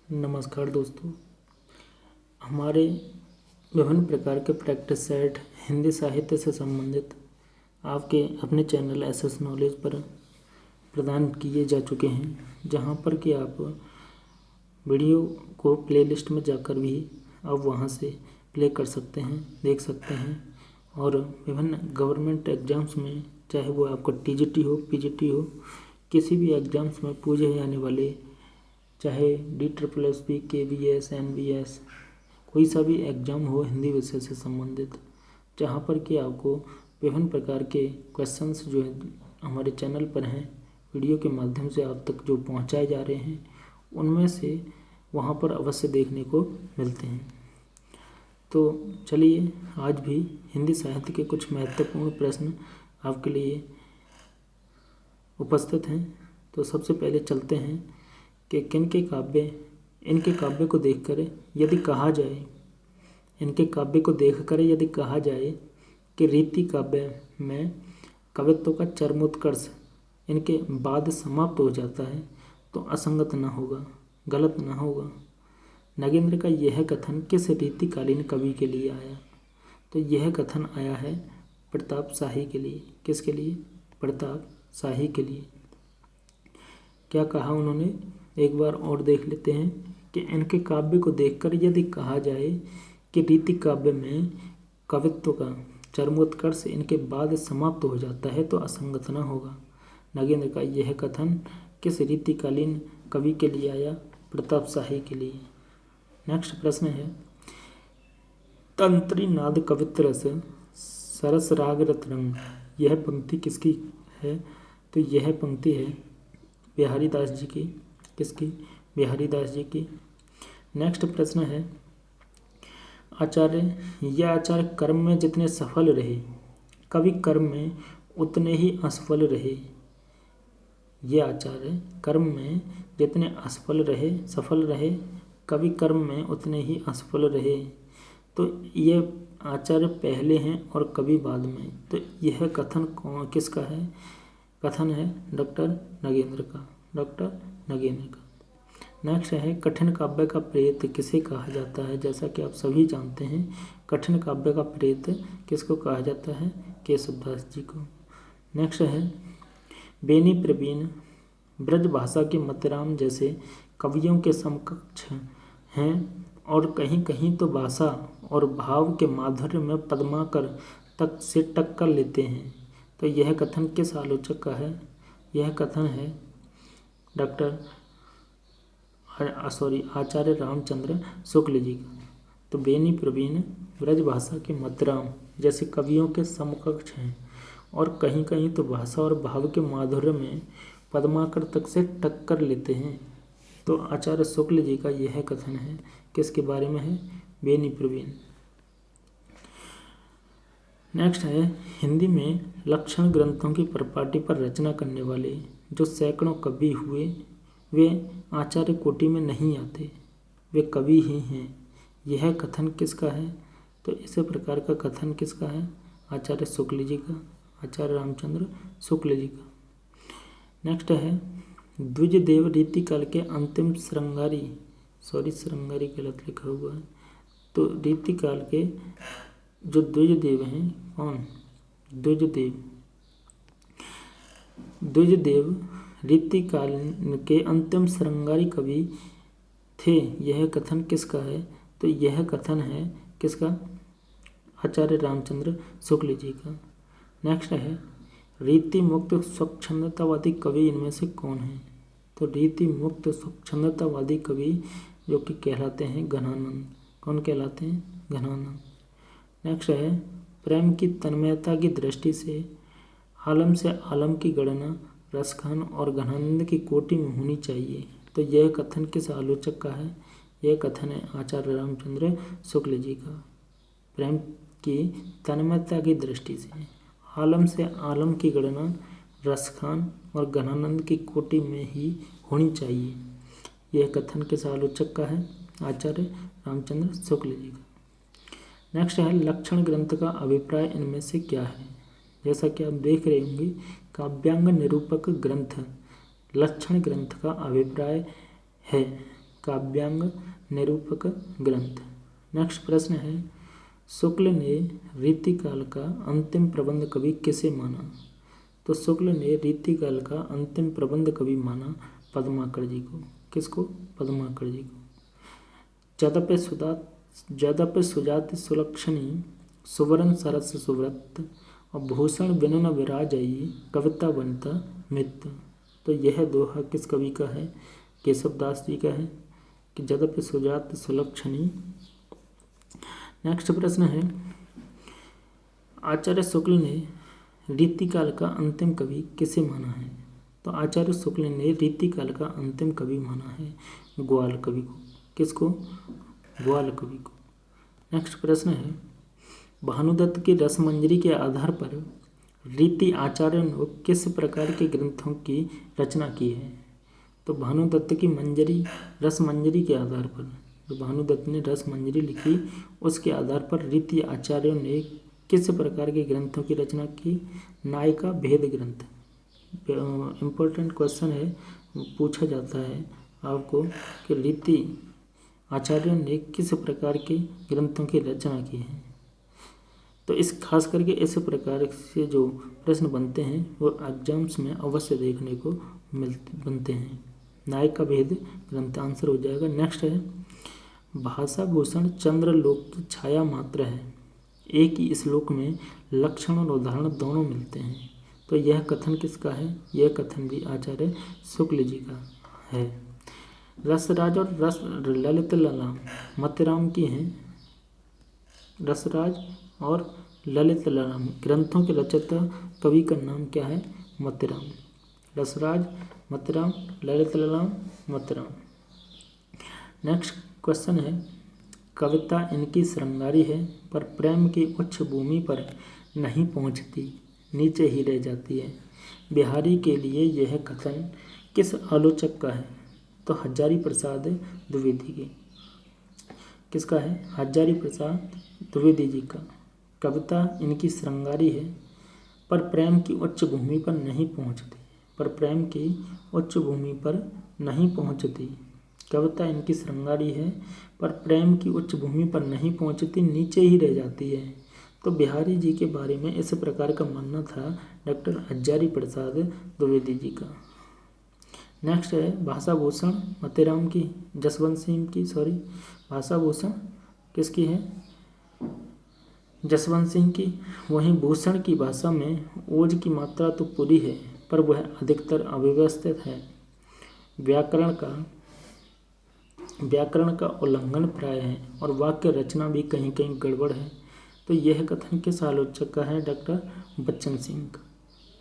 नमस्कार दोस्तों। हमारे विभिन्न प्रकार के प्रैक्टिस सेट हिंदी साहित्य से संबंधित आपके अपने चैनल एसएस नॉलेज पर प्रदान किए जा चुके हैं, जहां पर कि आप वीडियो को प्लेलिस्ट में जाकर भी आप वहां से प्ले कर सकते हैं, देख सकते हैं। और विभिन्न गवर्नमेंट एग्ज़ाम्स में, चाहे वो आपका टीजीटी हो, पीजीटी हो, किसी भी एग्ज़ाम्स में पूछे जाने वाले, चाहे DSSB, KVS, NVS, कोई सा भी एग्ज़ाम हो हिंदी विषय से संबंधित, जहाँ पर कि आपको विभिन्न प्रकार के क्वेश्चंस जो है हमारे चैनल पर हैं, वीडियो के माध्यम से आप तक जो पहुँचाए जा रहे हैं, उनमें से वहाँ पर अवश्य देखने को मिलते हैं। तो चलिए, आज भी हिंदी साहित्य के कुछ महत्वपूर्ण प्रश्न आपके लिए उपस्थित हैं। तो सबसे पहले चलते हैं कि इनके काव्य को देखकर यदि कहा जाए कि रीति काव्य में कवित्व का चरमोत्कर्ष इनके बाद समाप्त हो जाता है, तो असंगत न होगा, गलत न होगा। नगेंद्र का यह कथन किस रीतिकालीन कवि के लिए आया? तो यह कथन आया है प्रताप शाही के लिए। किसके लिए? प्रताप शाही के लिए। क्या कहा उन्होंने? एक बार और देख लेते हैं कि इनके काव्य को देखकर यदि कहा जाए कि रीति काव्य में कवित्व का चरमोत्कर्ष इनके बाद समाप्त हो जाता है, तो असंगत न होगा। नगेंद्र का यह कथन किस रीतिकालीन कवि के लिए आया? प्रताप शाही के लिए। नेक्स्ट प्रश्न है, तंत्री नाद कवित्र रस सरस राग रतरंग, यह पंक्ति किसकी है? तो यह पंक्ति है बिहारी दास जी की। किसकी? बिहारी दास जी की। नेक्स्ट प्रश्न है, यह आचार्य कर्म में जितने सफल रहे, कवि कर्म में उतने ही असफल रहे। यह आचार्य कर्म में जितने सफल रहे, कवि कर्म में उतने ही असफल रहे। तो यह आचार्य पहले हैं और कवि बाद में। तो यह कथन किसका है? कथन है डॉक्टर नगेंद्र का। नेक्स्ट है, कठिन काव्य का प्रेत किसे कहा जाता है? जैसा कि आप सभी जानते हैं, कठिन काव्य का प्रेत किसको कहा जाता है? केशवदास जी को। नेक्स्ट है, बेनी प्रवीण ब्रज भाषा के मतिराम जैसे कवियों के समकक्ष हैं और कहीं कहीं तो भाषा और भाव के माधुर्य में पद्माकर तक से टक्कर लेते हैं। तो यह कथन किस आलोचक का है? यह कथन है आचार्य रामचंद्र शुक्ल जी का। तो बेनी प्रवीण ब्रज भाषा के मतिराम जैसे कवियों के समकक्ष हैं और कहीं कहीं तो भाषा और भाव के माधुर्य में पद्माकर तक से टक्कर लेते हैं। तो आचार्य शुक्ल जी का यह कथन है, किसके बारे में है? बेनी प्रवीण। नेक्स्ट है, हिंदी में लक्षण ग्रंथों की परिपाटी पर रचना करने वाले जो सैकड़ों कवि हुए, वे आचार्य कोटि में नहीं आते, वे कवि ही हैं। यह कथन किसका है? तो इसी प्रकार का कथन किसका है? आचार्य शुक्ल जी का, आचार्य रामचंद्र शुक्ल जी का। नेक्स्ट है, द्विजदेव रीतिकाल के अंतिम श्रृंगारी गलत लिखा हुआ है। तो रीतिकाल के जो द्विजदेव हैं, कौन? द्विजदेव रीतिकाल के अंतिम श्रृंगारी कवि थे। यह कथन किसका है? तो यह कथन है किसका? आचार्य रामचंद्र शुक्ल जी का। नेक्स्ट है, रीति मुक्त स्वच्छंदतावादी कवि इनमें से कौन है? तो रीति मुक्त स्वच्छंदतावादी कवि जो कि कहलाते हैं घनानंद। कौन कहलाते हैं? घनानंद। नेक्स्ट है, प्रेम की तन्मयता की दृष्टि से आलम से आलम की गणना रसखान और घनानंद की कोटि में होनी चाहिए। तो यह कथन किस आलोचक का है? यह कथन है आचार्य रामचंद्र शुक्ल जी का। प्रेम की तन्मयता की दृष्टि से आलम से आलम की गणना रसखान और घनानंद की कोटि में ही होनी चाहिए। यह कथन किस आलोचक का है? आचार्य रामचंद्र शुक्ल जी का। नेक्स्ट है, लक्षण ग्रंथ का अभिप्राय इनमें से क्या है? जैसा कि आप देख रहे होंगे, काव्यांग निरूपक ग्रंथ लक्षण ग्रंथ का अभिप्राय है। काव्यांग निरूपक ग्रंथ। नेक्स्ट प्रश्न है, शुक्ल ने रीतिकाल का अंतिम प्रबंध कवि किसे माना? तो शुक्ल ने रीतिकाल का अंतिम प्रबंध कवि माना पद्माकर जी को। किसको? पद्माकर जी को। जदप सुजाति सुलक्षणी सुवर्ण सरस सुव्रत और भूषण बिनुन विराजई कविता वनिता मित्र। तो यह दोहा किस कवि का है? केशव दास जी का है कि जदप सुजाति सुलक्षणी। नेक्स्ट प्रश्न है, आचार्य शुक्ल ने रीतिकाल का अंतिम कवि किसे माना है? तो आचार्य शुक्ल ने रीतिकाल का अंतिम कवि माना है ग्वाल कवि को। किसको? ग्वाल कवि को। नेक्स्ट प्रश्न है, भानुदत्त की रसमंजरी के आधार पर रीति आचार्य ने किस प्रकार के ग्रंथों की रचना की है? तो भानुदत्त की रसमंजरी के आधार पर, जो भानुदत्त ने रसमंजरी लिखी उसके आधार पर रीति आचार्यों ने किस प्रकार के ग्रंथों की रचना की? नायिका भेद ग्रंथ। इम्पोर्टेंट क्वेश्चन है, पूछा जाता है आपको कि रीति आचार्यों ने किस प्रकार के ग्रंथों की रचना की है। तो इस खास करके इस प्रकार से जो प्रश्न बनते हैं वो एग्जाम्स में अवश्य देखने को बनते हैं। नायिका भेद ग्रंथ आंसर हो जाएगा। नेक्स्ट है, भाषा भूषण चंद्रलोक की छाया मात्र है, एक ही श्लोक में लक्षण और उदाहरण दोनों मिलते हैं। तो यह कथन किसका है? यह कथन भी आचार्य शुक्ल जी का है। रसराज और रस ललित ललाम मतिराम की हैं। रसराज और ललित ललाम ग्रंथों के रचयिता कवि का नाम क्या है? मतिराम। रसराज मतिराम, ललित ललाम मतिराम। नेक्स्ट क्वेश्चन है, कविता इनकी श्रृंगारी है पर प्रेम की उच्च भूमि पर नहीं पहुंचती, नीचे ही रह जाती है। बिहारी के लिए यह कथन किस आलोचक का है? तो हजारी प्रसाद द्विवेदी की। किसका है? हजारी प्रसाद द्विवेदी जी का। कविता इनकी श्रृंगारी है पर प्रेम की उच्च भूमि पर नहीं पहुंचती, पर प्रेम की उच्च भूमि पर नहीं पहुंचती। कविता इनकी श्रृंगारी है पर प्रेम की उच्च भूमि पर नहीं पहुंचती, नीचे ही रह जाती है। तो बिहारी जी के बारे में इस प्रकार का मानना था डॉक्टर हजारी प्रसाद द्विवेदी जी का। नेक्स्ट है, भाषा भूषण मतिराम की, जसवंत सिंह की, भाषा भूषण किसकी है? जसवंत सिंह की। वहीं भूषण की भाषा में ओज की मात्रा तो पूरी है पर वह अधिकतर अव्यवस्थित है, व्याकरण का उल्लंघन प्राय है और वाक्य रचना भी कहीं कहीं गड़बड़ है। तो यह कथन किस आलोचक का है? डॉक्टर बच्चन सिंह का।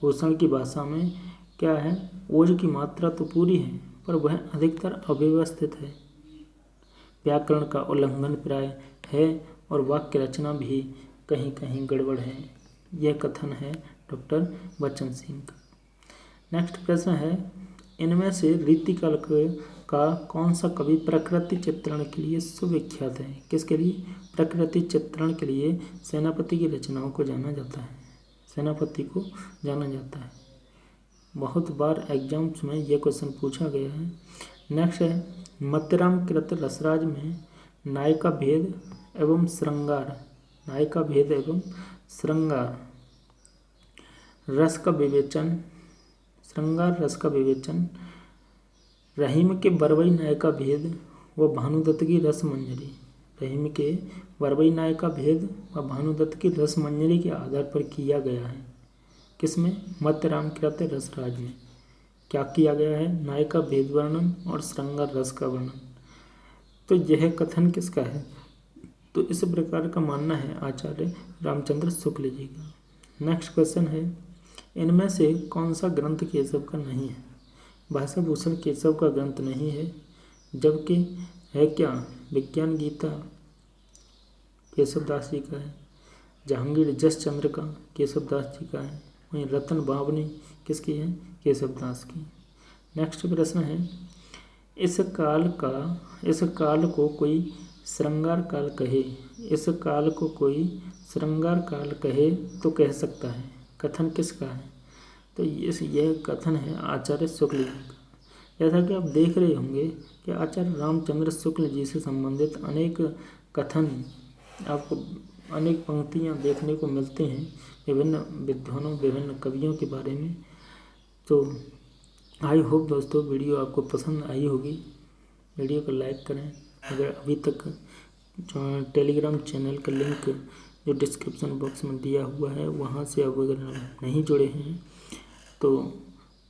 भूषण की भाषा में क्या है? ओज की मात्रा तो पूरी है पर वह अधिकतर अव्यवस्थित है, व्याकरण का उल्लंघन प्राय है और वाक्य रचना भी कहीं कहीं गड़बड़ है। यह कथन है डॉक्टर बच्चन सिंह का। नेक्स्ट प्रश्न है, इनमें से रीतिकाल का कौन सा कवि प्रकृति चित्रण के लिए सुविख्यात है? किसके लिए? प्रकृति चित्रण के लिए सेनापति की रचनाओं को जाना जाता है। सेनापति को जाना जाता है। बहुत बार एग्जाम्स में यह क्वेश्चन पूछा गया है। नेक्स्ट है, मतिराम कृत रसराज में नायिका भेद एवं श्रृंगार, नायिका भेद एवं श्रृंगार रस का विवेचन, श्रृंगार रस का विवेचन, रहीम के बरवई नायिका भेद व भानुदत्त की रसमंजरी, रहीम के बरवई नायिका भेद व भानुदत्त की रसमंजरी के आधार पर किया गया है। किसमें? मतिराम कृत रसराज में क्या किया गया है? नायिका भेद वर्णन और श्रृंगार रस का वर्णन। तो यह कथन किसका है? तो इस प्रकार का मानना है आचार्य रामचंद्र शुक्ल जी का। नेक्स्ट क्वेश्चन है, इनमें से कौन सा ग्रंथ केशव का नहीं है? भाषा भूषण केशव का ग्रंथ नहीं है, जबकि है क्या? विज्ञान गीता केशव दास जी का है, जहांगीर जसचंद्र का केशव दास जी का है, वहीं रतन बावनी किसकी है? केशव दास की। नेक्स्ट प्रश्न है, इस काल को कोई श्रृंगार काल कहे, इस काल को कोई श्रृंगार काल कहे तो कह सकता है। कथन किसका है? तो यह कथन है आचार्य शुक्ल जी का। जैसा कि आप देख रहे होंगे कि आचार्य रामचंद्र शुक्ल जी से संबंधित अनेक कथन, आपको अनेक पंक्तियाँ देखने को मिलते हैं विभिन्न विद्वानों, विभिन्न कवियों के बारे में। तो आई होप दोस्तों वीडियो आपको पसंद आई होगी। वीडियो को लाइक करें। अगर अभी तक जो टेलीग्राम चैनल का लिंक जो डिस्क्रिप्शन बॉक्स में दिया हुआ है वहाँ से आप अगर नहीं जुड़े हैं तो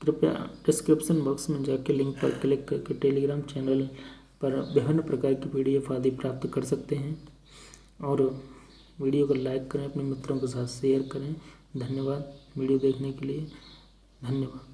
कृपया डिस्क्रिप्शन बॉक्स में जाके लिंक पर क्लिक करके टेलीग्राम चैनल पर विभिन्न प्रकार की PDF आदि प्राप्त कर सकते हैं। और वीडियो को लाइक करें, अपने मित्रों के साथ शेयर करें। धन्यवाद वीडियो देखने के लिए। धन्यवाद।